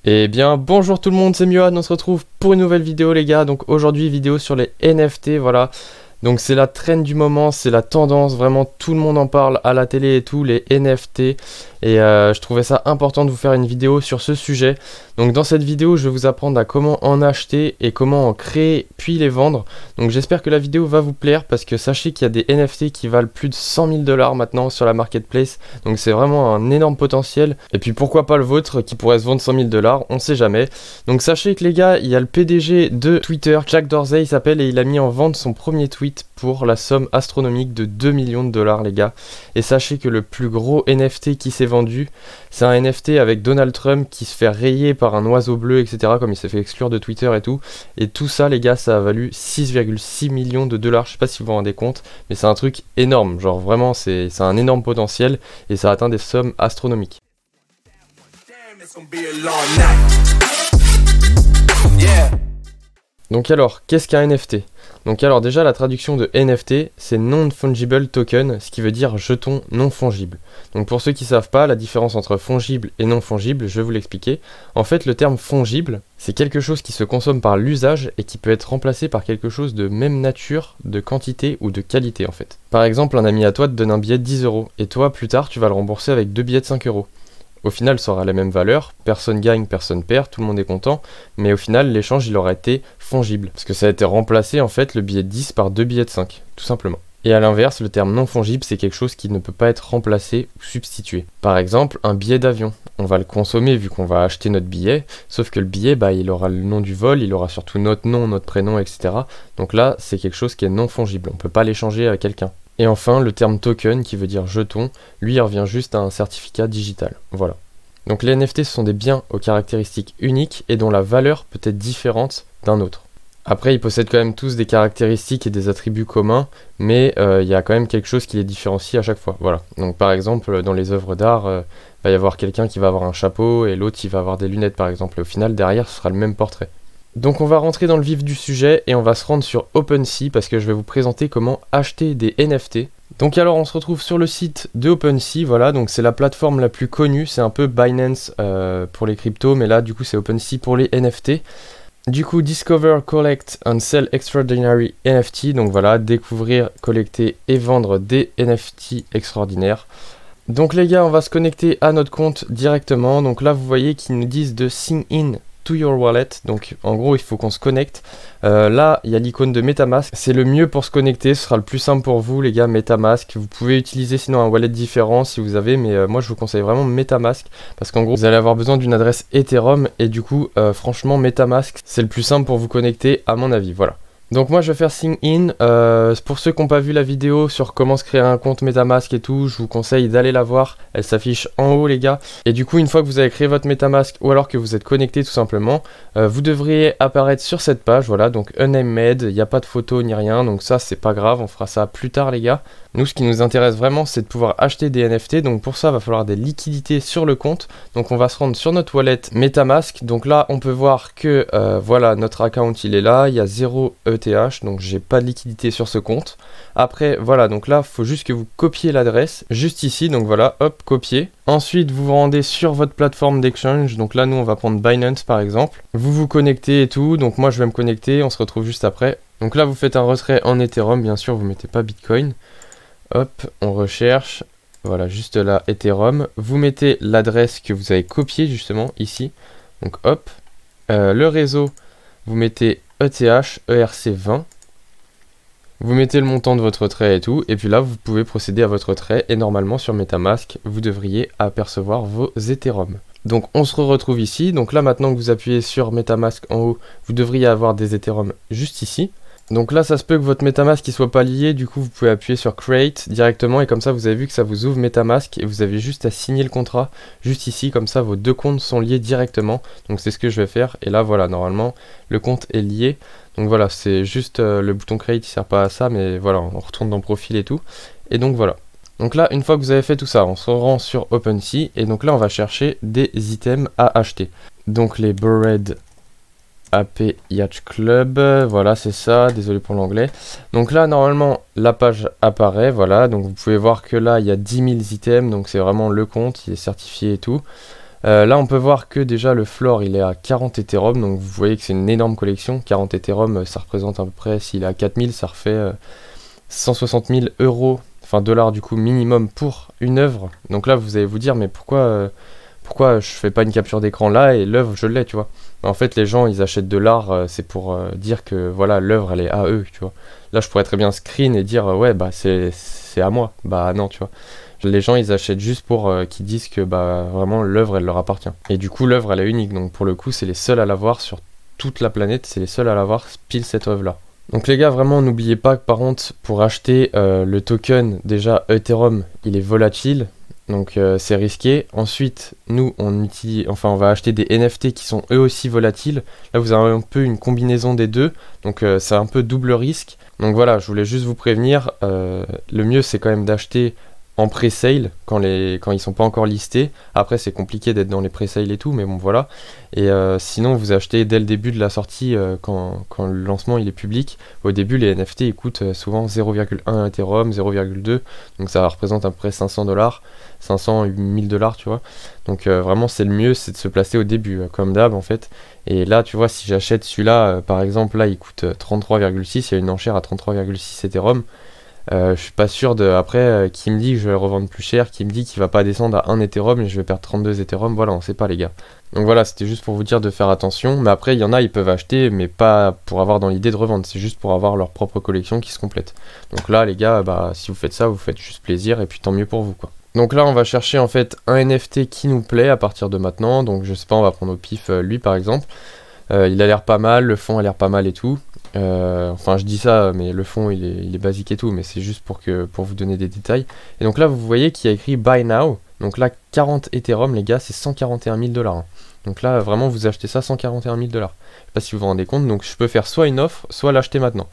Eh bien bonjour tout le monde, c'est Miohan, on se retrouve pour une nouvelle vidéo les gars. Donc aujourd'hui vidéo sur les NFT, voilà. Donc c'est la trend du moment, c'est la tendance, vraiment tout le monde en parle à la télé et tout, les NFT. Et je trouvais ça important de vous faire une vidéo sur ce sujet. Donc dans cette vidéo, je vais vous apprendre à comment en acheter et comment en créer puis les vendre. Donc j'espère que la vidéo va vous plaire parce que sachez qu'il y a des NFT qui valent plus de 100 000 $ maintenant sur la marketplace. Donc c'est vraiment un énorme potentiel. Et puis pourquoi pas le vôtre qui pourrait se vendre 100 000 $, on sait jamais. Donc sachez que les gars, il y a le PDG de Twitter, Jack Dorsey il s'appelle, et il a mis en vente son premier tweet pour la somme astronomique de 2 millions de $ les gars. Et sachez que le plus gros NFT qui s'est vendu, c'est un NFT avec Donald Trump qui se fait rayer par un oiseau bleu, etc. comme il s'est fait exclure de Twitter et tout. Et tout ça les gars, ça a valu 6,6 millions de $. Je sais pas si vous vous rendez compte, mais c'est un truc énorme. Genre vraiment, c'est un énorme potentiel et ça atteint des sommes astronomiques. Donc alors, qu'est-ce qu'un NFT? Donc alors déjà la traduction de NFT c'est Non-Fungible Token, ce qui veut dire jeton non fongible. Donc pour ceux qui ne savent pas la différence entre fongible et non fongible, je vais vous l'expliquer. En fait le terme fongible c'est quelque chose qui se consomme par l'usage et qui peut être remplacé par quelque chose de même nature, de quantité ou de qualité en fait. Par exemple un ami à toi te donne un billet de 10 € et toi plus tard tu vas le rembourser avec 2 billets de 5 €. Au final, ça aura la même valeur, personne gagne, personne perd, tout le monde est content, mais au final, l'échange, il aura été fongible, parce que ça a été remplacé, en fait, le billet de 10 par 2 billets de 5, tout simplement. Et à l'inverse, le terme non fongible, c'est quelque chose qui ne peut pas être remplacé ou substitué. Par exemple, un billet d'avion. On va le consommer vu qu'on va acheter notre billet, sauf que le billet, bah, il aura le nom du vol, il aura surtout notre nom, notre prénom, etc. Donc là, c'est quelque chose qui est non fongible, on ne peut pas l'échanger à quelqu'un. Et enfin, le terme token, qui veut dire jeton, lui, il revient juste à un certificat digital. Voilà. Donc les NFT, ce sont des biens aux caractéristiques uniques et dont la valeur peut être différente d'un autre. Après, ils possèdent quand même tous des caractéristiques et des attributs communs, mais il y a quand même quelque chose qui les différencie à chaque fois. Voilà. Donc par exemple, dans les œuvres d'art, va y avoir quelqu'un qui va avoir un chapeau et l'autre, il va avoir des lunettes, par exemple. Et au final, derrière, ce sera le même portrait. Donc on va rentrer dans le vif du sujet et on va se rendre sur OpenSea parce que je vais vous présenter comment acheter des NFT. Donc alors on se retrouve sur le site de OpenSea, voilà, donc c'est la plateforme la plus connue, c'est un peu Binance pour les cryptos, mais là du coup c'est OpenSea pour les NFT. Du coup Discover, Collect and Sell Extraordinary NFT, donc voilà, découvrir, collecter et vendre des NFT extraordinaires. Donc les gars, on va se connecter à notre compte directement, donc là vous voyez qu'ils nous disent de sign in to your wallet, donc en gros il faut qu'on se connecte. Là il y a l'icône de MetaMask, c'est le mieux pour se connecter, ce sera le plus simple pour vous les gars. MetaMask, vous pouvez utiliser sinon un wallet différent si vous avez, mais moi je vous conseille vraiment MetaMask parce qu'en gros vous allez avoir besoin d'une adresse Ethereum et du coup franchement MetaMask c'est le plus simple pour vous connecter à mon avis, voilà. Donc moi je vais faire sign in, pour ceux qui n'ont pas vu la vidéo sur comment se créer un compte MetaMask et tout, je vous conseille d'aller la voir, elle s'affiche en haut les gars. Et du coup une fois que vous avez créé votre MetaMask ou alors que vous êtes connecté tout simplement, vous devriez apparaître sur cette page, voilà, donc unnamed, il n'y a pas de photo ni rien, donc ça c'est pas grave, on fera ça plus tard les gars. Nous ce qui nous intéresse vraiment c'est de pouvoir acheter des NFT, donc pour ça il va falloir des liquidités sur le compte. Donc on va se rendre sur notre wallet MetaMask, donc là on peut voir que voilà notre account il est là, il y a 0 ETH, donc j'ai pas de liquidité sur ce compte. Après voilà, donc là il faut juste que vous copiez l'adresse juste ici, donc voilà, hop, copier. Ensuite vous vous rendez sur votre plateforme d'exchange, donc là nous on va prendre Binance par exemple. Vous vous connectez et tout, donc moi je vais me connecter, on se retrouve juste après. Donc là vous faites un retrait en Ethereum, bien sûr vous mettez pas Bitcoin. Hop, on recherche, voilà, juste là, Ethereum. Vous mettez l'adresse que vous avez copiée justement ici. Donc hop, le réseau, vous mettez ETH, ERC20. Vous mettez le montant de votre retrait et tout. Et puis là, vous pouvez procéder à votre retrait. Et normalement, sur MetaMask, vous devriez apercevoir vos Ethereum. Donc on se retrouve ici. Donc là, maintenant que vous appuyez sur MetaMask en haut, vous devriez avoir des Ethereum juste ici. Donc là ça se peut que votre MetaMask ne soit pas lié, du coup vous pouvez appuyer sur Create directement et comme ça vous avez vu que ça vous ouvre MetaMask et vous avez juste à signer le contrat juste ici, comme ça vos deux comptes sont liés directement. Donc c'est ce que je vais faire et là voilà, normalement le compte est lié. Donc voilà, c'est juste le bouton Create, il sert pas à ça, mais voilà, on retourne dans Profil et tout. Et donc voilà. Donc là une fois que vous avez fait tout ça, on se rend sur OpenSea et donc là on va chercher des items à acheter. Donc les Bored AP Yacht Club, voilà c'est ça, désolé pour l'anglais. Donc là normalement la page apparaît, voilà, donc vous pouvez voir que là il y a 10 000 items, donc c'est vraiment le compte, il est certifié et tout. Là on peut voir que déjà le floor il est à 40 Ethereum, donc vous voyez que c'est une énorme collection. 40 Ethereum ça représente à peu près, s'il est à 4000 ça refait 160 000 euros, enfin dollars du coup minimum pour une œuvre. Donc là vous allez vous dire mais pourquoi je fais pas une capture d'écran là et l'œuvre je l'ai, tu vois. En fait les gens ils achètent de l'art, c'est pour dire que voilà l'œuvre elle est à eux, tu vois. Là je pourrais très bien screen et dire ouais bah c'est à moi, bah non tu vois. Les gens ils achètent juste pour qu'ils disent que bah vraiment l'œuvre elle leur appartient. Et du coup l'œuvre elle est unique, donc pour le coup c'est les seuls à l'avoir sur toute la planète, c'est les seuls à l'avoir pile cette œuvre là. Donc les gars vraiment n'oubliez pas que par contre pour acheter le token déjà Ethereum il est volatile. Donc c'est risqué. Ensuite, nous on va acheter des NFT qui sont eux aussi volatiles. Là vous avez un peu une combinaison des deux. Donc c'est un peu double risque. Donc voilà, je voulais juste vous prévenir. Le mieux c'est quand même d'acheter en pré-sale quand ils sont pas encore listés. Après c'est compliqué d'être dans les pré-sales et tout, mais bon voilà. Et sinon vous achetez dès le début de la sortie quand le lancement il est public. Au début les NFT ils coûtent souvent 0,1 Ethereum, 0,2, donc ça représente à peu près 500 dollars, 500 1000 dollars tu vois. Donc vraiment c'est le mieux, c'est de se placer au début comme d'hab en fait. Et là tu vois si j'achète celui-là par exemple là il coûte 33,6, il y a une enchère à 33,6 Ethereum. Je suis pas sûr de après qui me dit que je vais le revendre plus cher, qui me dit qu'il va pas descendre à 1 Ethereum et je vais perdre 32 Ethereum, voilà on sait pas les gars. Donc voilà c'était juste pour vous dire de faire attention, mais après il y en a ils peuvent acheter mais pas pour avoir dans l'idée de revendre, c'est juste pour avoir leur propre collection qui se complète. Donc là les gars bah si vous faites ça vous faites juste plaisir et puis tant mieux pour vous quoi. Donc là on va chercher en fait un NFT qui nous plaît à partir de maintenant, donc je sais pas on va prendre au pif lui par exemple. Il a l'air pas mal, le fond a l'air pas mal et tout. Enfin je dis ça mais le fond il est basique et tout, mais c'est juste pour vous donner des détails. Et donc là vous voyez qu'il y a écrit Buy Now. Donc là 40 Ethereum les gars c'est 141 000 dollars hein. Donc là vraiment vous achetez ça 141 000 dollars. Je sais pas si vous vous rendez compte, donc je peux faire soit une offre soit l'acheter maintenant.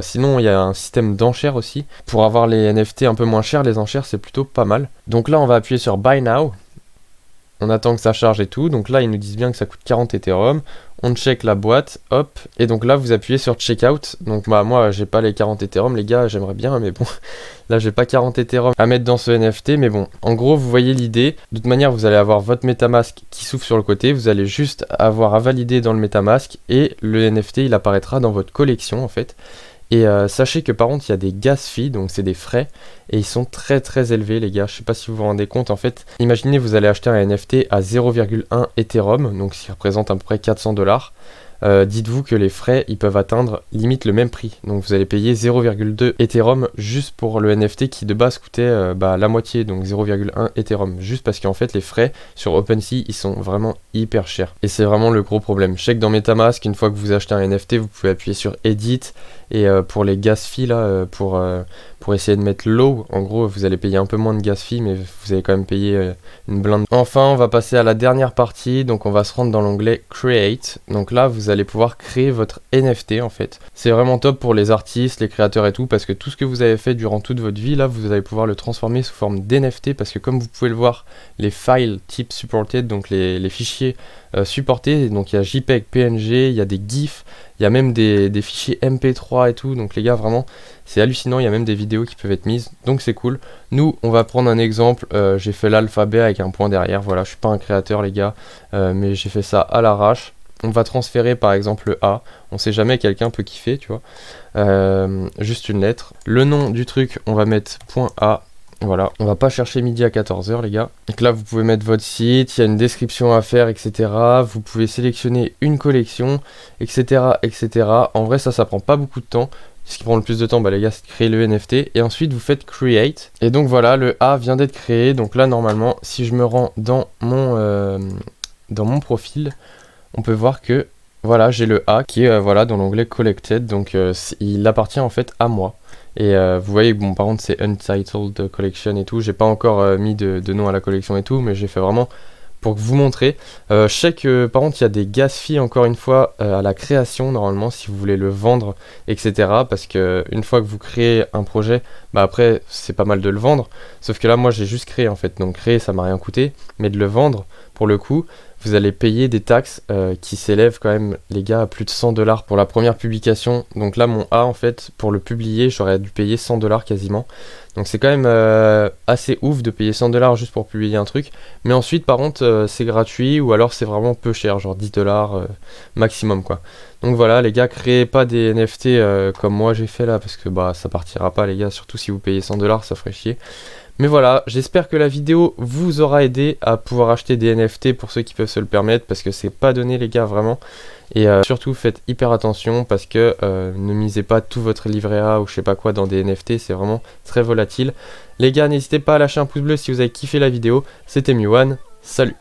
Sinon il y a un système d'enchères aussi. Pour avoir les NFT un peu moins chers, les enchères c'est plutôt pas mal. Donc là on va appuyer sur Buy Now. On attend que ça charge et tout, donc là ils nous disent bien que ça coûte 40 Ethereum, on check la boîte, hop, et donc là vous appuyez sur Checkout, donc bah moi j'ai pas les 40 Ethereum les gars, j'aimerais bien, mais bon, là j'ai pas 40 Ethereum à mettre dans ce NFT, mais bon, en gros vous voyez l'idée, de toute manière vous allez avoir votre MetaMask qui s'ouvre sur le côté, vous allez juste avoir à valider dans le MetaMask, et le NFT il apparaîtra dans votre collection en fait. Et sachez que par contre il y a des gas fees, donc c'est des frais, et ils sont très très élevés les gars, je sais pas si vous vous rendez compte en fait. Imaginez vous allez acheter un NFT à 0,1 Ethereum, donc ce qui représente à peu près 400 dollars. Dites-vous que les frais ils peuvent atteindre limite le même prix, donc vous allez payer 0,2 Ethereum juste pour le NFT qui de base coûtait la moitié, donc 0,1 Ethereum, juste parce qu'en fait les frais sur OpenSea ils sont vraiment hyper chers, et c'est vraiment le gros problème. Je sais que dans MetaMask une fois que vous achetez un NFT vous pouvez appuyer sur Edit, et pour les gas fees là, pour essayer de mettre low, en gros vous allez payer un peu moins de gas fees, mais vous allez quand même payer une blinde. Enfin on va passer à la dernière partie, donc on va se rendre dans l'onglet Create, donc là vous allez pouvoir créer votre NFT en fait. C'est vraiment top pour les artistes, les créateurs et tout, parce que tout ce que vous avez fait durant toute votre vie, là vous allez pouvoir le transformer sous forme d'NFT, parce que comme vous pouvez le voir, les files type supported, donc les fichiers supportés, donc il y a JPEG, PNG, il y a des GIFs, il y a même des fichiers MP3 et tout, donc les gars vraiment c'est hallucinant, il y a même des vidéos qui peuvent être mises, donc c'est cool. Nous on va prendre un exemple, j'ai fait l'alphabet avec un point derrière, voilà, je suis pas un créateur les gars, mais j'ai fait ça à l'arrache. On va transférer par exemple le A, on sait jamais, quelqu'un peut kiffer tu vois, juste une lettre. Le nom du truc on va mettre .A. Voilà, on va pas chercher midi à 14 h les gars. Donc là vous pouvez mettre votre site, il y a une description à faire, etc. Vous pouvez sélectionner une collection, etc. etc. En vrai ça prend pas beaucoup de temps. Ce qui prend le plus de temps les gars c'est de créer le NFT. Et ensuite vous faites Create. Et donc voilà, le A vient d'être créé. Donc là normalement si je me rends dans mon profil, on peut voir que voilà j'ai le A qui est voilà dans l'onglet Collected. Donc il appartient en fait à moi. Et vous voyez, bon par contre c'est Untitled Collection et tout, j'ai pas encore mis de nom à la collection et tout, mais j'ai fait vraiment pour vous montrer. Je sais que par contre il y a des gas fees encore une fois à la création normalement si vous voulez le vendre, etc. Parce que une fois que vous créez un projet, après c'est pas mal de le vendre, sauf que là moi j'ai juste créé en fait, donc créer ça m'a rien coûté, mais de le vendre pour le coup vous allez payer des taxes qui s'élèvent quand même, les gars, à plus de 100 $ pour la première publication. Donc là, mon A, en fait, pour le publier, j'aurais dû payer 100 $ quasiment. Donc c'est quand même assez ouf de payer 100 $ juste pour publier un truc. Mais ensuite, par contre, c'est gratuit ou alors c'est vraiment peu cher, genre 10 $ maximum, quoi. Donc voilà, les gars, créez pas des NFT comme moi j'ai fait là, parce que bah ça partira pas, les gars, surtout si vous payez 100 $, ça ferait chier. Mais voilà, j'espère que la vidéo vous aura aidé à pouvoir acheter des NFT pour ceux qui peuvent se le permettre, parce que c'est pas donné, les gars, vraiment. Et surtout faites hyper attention, parce que ne misez pas tout votre livret A ou je sais pas quoi dans des NFT, c'est vraiment très volatile. Les gars, n'hésitez pas à lâcher un pouce bleu si vous avez kiffé la vidéo. C'était Miwan, salut.